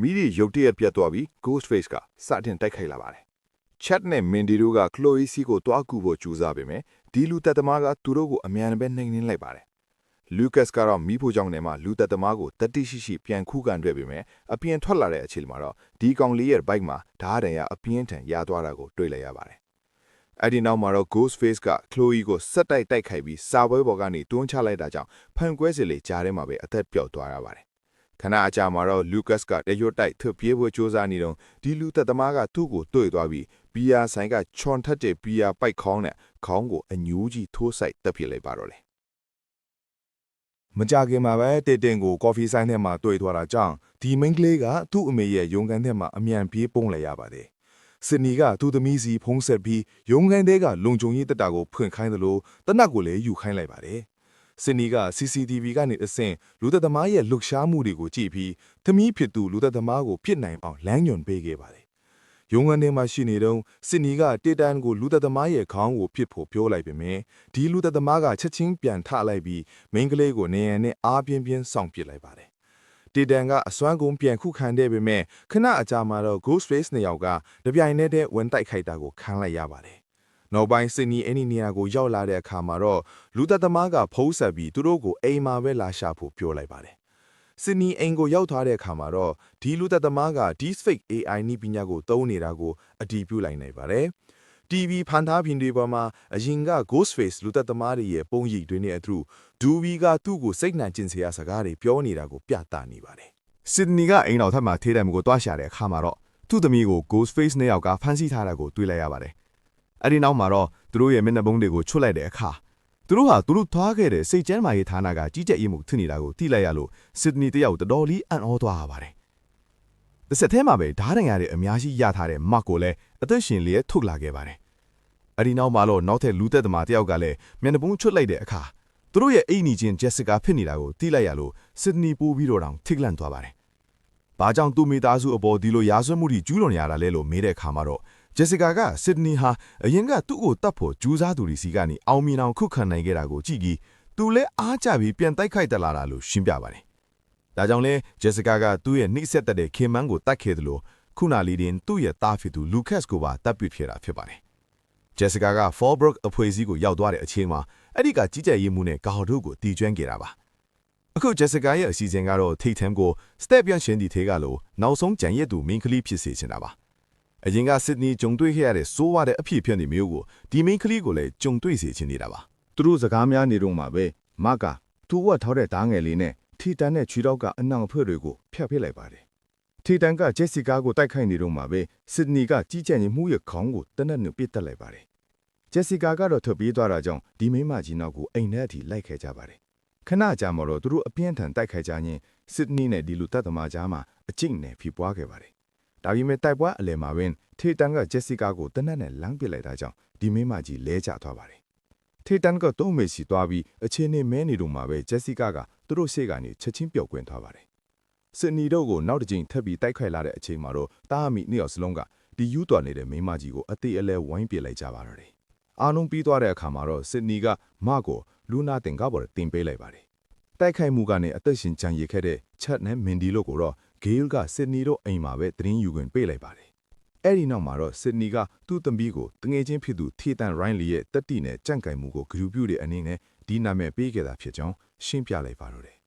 မီဒီရုတ်တရက်ပြတ်သွားပြီး Ghostface ကစတင်တိုက်ခိုက်လာပါတယ်။ Chat နဲ့ Mindy တို့က Chloe စီကိုတွားကူဖို့ကြိုးစားပေမဲ့ဒီလူသက်သမားကသူတို့ကိုအမြန်ပဲနှိမ်နင်းလိုက်ပါတယ်။ Lucas ကတော့မီးဖိုချောင်းထဲမှာလူသက်သမားကိုတတိရှိပြန်ခုခံတွေ့ပေမဲ့အပြင်ထွက်လာတဲ့အချိန်မှာတော့ဒီကောင်လေးရဲ့ဘိုက်မှာဓာတ်တံရအပြင်းထန်ရသွားတာကိုတွေ့လိုက်ရပါတယ်။အဲ့ဒီနောက်မှာတော့ Ghostface က Chloe ကိုစက်တိုက်ခိုက်ပြီးစာပွဲပေါ်ကနေတွန်းချလိုက်တာကြောင့်ဖန်ကွဲစလေကြားထဲမှာပဲအသက်ပျောက်သွားရပါတယ်။ခဏအကြာမှာတော့ Lucas ကတရွတ်တိုက်ထွက်ပြေးဖို့ကြိုးစားနေတော့ဒီလူသက်သမားကသူ့ကိုတွေ့သွားပြီးဘီယာဆိုင်ကချွန်ထက်တဲ့ဘီယာပိုက်ခေါင်းနဲ့ခေါင်းကိုအညူးကြီးထိုးဆိုင်တက်ပြစ်လိုက်ပါတော့တယ်။မကြခင်မှာပဲတေတင်ကိုကော်ဖီဆိုင်ထဲမှာတွေ့သွားတာကြောင့်ဒီမိန်းကလေးကသူ့အမေရဲ့ရုံးခန်းထဲမှာအမြန်ပြေးပုန်းလိုက်ရပါတယ်။စစ်နီကသူ့သမီးစီဖုံးဆက်ပြီးရုံးခန်းထဲကလုံခြုံရေးတပ်တာကိုဖွင့်ခိုင်းသလိုတနတ်ကိုလည်းယူခိုင်းလိုက်ပါတယ်။စစ်နီက CCTV ကနေအဆင့်လူသက်သမားရဲ့လှုပ်ရှားမှုတွေကိုကြည့်ပြီးသမီးဖြစ်သူလူသက်သမားကိုပြစ်နိုင်အောင်လမ်းညွှန်ပေးခဲ့ပါတယ်။ရုံးခန်းထဲမှာရှိနေတော့စစ်နီကတေတန်ကိုလူသက်သမားရဲ့ခေါင်းကိုပြစ်ဖို့ပြောလိုက်ပေမဲ့ဒီလူသက်သမားကချက်ချင်းပြန်ထလိုက်ပြီးမိန်းကလေးကိုနေရန်နဲ့အားပြင်းပြင်းစောင့်ပစ်လိုက်ပါတယ်။တေတန်ကအစွမ်းကုန်ပြန်ခုခံတဲ့ပေမဲ့ခဏအကြာမှာတော့ Ghostface နှစ်ယောက်ကတပြိုင်တည်းဝင်တိုက်ခိုက်တာကိုခံလိုက်ရပါတယ်။နောက်ပိုင်းစစ်နီအဲ့ဒီနေရာကိုရောက်လာတဲ့အခါမှာတော့လူသက်သမားကဖုံးဆက်ပြီးသူတို့ကိုအိမ်မှာပဲလာရှာဖို့ပြောလိုက်ပါတယ်။စစ်နီအိမ်ကိုရောက်သွားတဲ့အခါမှာတော့ဒီလူသက်သမားက Deepfake AI နည်းပညာကိုသုံးနေတာကိုအတည်ပြုလိုက်နိုင်ပါတယ်။ TV ဖန်သားပြင်တွေပေါ်မှာအရင်က Ghostface လူသက်သမားတွေရဲ့ပုံရိပ်တွေနဲ့အတူဒူဗီကသူ့ကိုစိတ်နှံကျင်စရာစကားတွေပြောနေတာကိုပြသနေပါတယ်။စစ်နီကအိမ်တော်ထပ်မှာထေးတယ်မှုကိုတွားရှာတဲ့အခါမှာတော့သူ့သမီးကို Ghostface နှစ်ယောက်ကဖမ်းဆီးထားတာကိုတွေ့လိုက်ရပါတယ်။အဲ့ဒီနောက်မှာတော့သူတို့ရဲ့မျက်နှာပုံးတွေကိုချွတ်လိုက်တဲ့အခါသူတို့သွားခဲ့တဲ့စိတ်ကျန်းမာရေးဌာနကကြီးကြပ်ရေးမှုထင်နေတာကိုသိလိုက်ရလို့စစ်နီတယောက်တော်တော်လေးအံ့ဩသွားရပါတယ်။တစ်ဆက်တည်းမှာပဲဓာတ်ရံရတဲ့အများကြီးရထားတဲ့မတ်ကိုလည်းအသက်ရှင်လျက်ထုတ်လာခဲ့ပါတယ်။အဲ့ဒီနောက်မှာတော့နောက်ထပ်လူသက်သမားတယောက်ကလည်းမျက်နှာပုံးချွတ်လိုက်တဲ့အခါသူတို့ရဲ့အိမ်နီချင်း Jessica ဖြစ်နေတာကိုသိလိုက်ရလို့စစ်နီပိုးပြီးတော့တောင်ထိတ်လန့်သွားပါတယ်။ဘာကြောင့်သူ့မိသားစုအပေါ်ဒီလိုရာဇဝတ်မှုတွေကျူးလွန်ရတာလဲလို့မေးတဲ့အခါမှာတော့ Jessica က Sydney ဟာအရင်ကသူ့ကိုတတ်ဖို့ကြိုးစားသူတွေစီကနေအောင်မြင်အောင်ခုခံနိုင်ခဲ့တာကိုကြည့်ပြီးသူလည်းအားကျပြီးပြန်တိုက်ခိုက်တက်လာတာလို့ရှင်းပြပါတယ်။ဒါကြောင့်လဲ Jessica ကသူ့ရဲ့နှိစက်တဲ့ခင်မန်းကိုတတ်ခဲ့တယ်လို့ခုနလေးတင်သူ့ရဲ့သားဖြစ်သူ Lucas ကိုပါတပ်ပစ်ခဲ့တာဖြစ်ပါတယ်။ Jessica က Fallbrook အဖွဲ့အစည်းကိုရောက်သွားတဲ့အချိန်မှာအဲ့ဒီကကြီးကြပ်ရေးမှုနဲ့ကာဟော်တို့ကိုတီကျွမ်းခဲ့တာပါ။အခု Jessica ရဲ့အစီအစဉ်ကတော့ထိတ်ထမ်းကို Step ပြန်ရှင်ဒီထဲကလို့နောက်ဆုံးကြံရက်သူမင်းကလေးဖြစ်စေချင်တာပါ။အရင်က Sydney ကြုံတွေ့ခဲ့ရတဲ့စိုးဝါတဲ့အဖြစ်အပျက်တွေမျိုးကိုဒီမင်းကလေးကိုလည်းကြုံတွေ့စေချင်နေတာပါ။သူတို့စကားများနေတော့မှာပဲမကသူ့ဝတ်ထောက်တဲ့ဓာငယ်လေးနဲ့ထီတန်တဲ့ခြေထောက်ကအနှောင်အဖွဲ့တွေကိုဖျက်ပစ်လိုက်ပါတယ်။ထီတန်က Jessica ကိုတိုက်ခိုက်နေတော့မှာပဲ Sydney ကကြီးကြပ်ရေးမှုရဲ့ခေါင်းကိုတနက်နဲ့ပစ်တက်လိုက်ပါတယ်။ Jessica ကတော့ထွက်ပြေးသွားတာကြောင့်ဒီမိမကြီးနောက်ကိုအိမ်ထဲအထိလိုက်ခဲ့ကြပါတယ်။ခဏကြာမှတော့သူတို့အပြင်းထန်တိုက်ခိုက်ကြရင် Sydney နဲ့ဒီလူသက်သမားကြားမှာအကျိတ်နဲ့ဖြစ်ပွားခဲ့ပါတယ်။ဒါပေမဲ့တိုက်ပွဲအလယ်မှာပင်ထေတန်က Jessica ကိုတနက်နဲ့လမ်းပစ်လိုက်တာကြောင့်ဒီမိမကြီးလဲကျသွားပါတယ်။ထေတန်ကတော့မေစီသွားပြီးအခြေအနေမဲနေတော့မှာပဲ Jessica ကသူတို့ရှေ့ကနေချက်ချင်းပျောက်ကွယ်သွားပါတယ်။ Sydney တို့ကိုနောက်တစ်ကြိမ်ထပ်ပြီးတိုက်ခိုက်လာတဲ့အချိန်မှာတော့တားမိနှစ်ယောက်စလုံးကဒီယူတော်နေတဲ့မိမကြီးကိုအသေးအလဲဝိုင်းပစ်လိုက်ကြပါတော့တယ်။အားလုံးပြီးသွားတဲ့အခါမှာတော့ Sydney ကမကိုလူနာတင်ကားပေါ်တင်ပေးလိုက်ပါတယ်။တိုက်ခိုက်မှုကနေအသက်ရှင်ကျန်ရခဲ့တဲ့ Chat နဲ့ Mindy တို့ကိုတော့ Gail က Sydney တို့အိမ်မှာပဲသတင်းယူခွင့်ပေးလိုက်ပါတယ်။အဲ့ဒီနောက်မှာတော့ Sydney ကသူ့သမီးကိုတငယ်ချင်းဖြစ်သူထေတန် Riley ရဲ့တက်တီနဲ့ကြန့်ကြိုင်မှုကိုဂရုပြုတဲ့အနေနဲ့ဒီနာမည်ပေးခဲ့တာဖြစ်ကြောင်းရှင်းပြလိုက်ပါတော့တယ်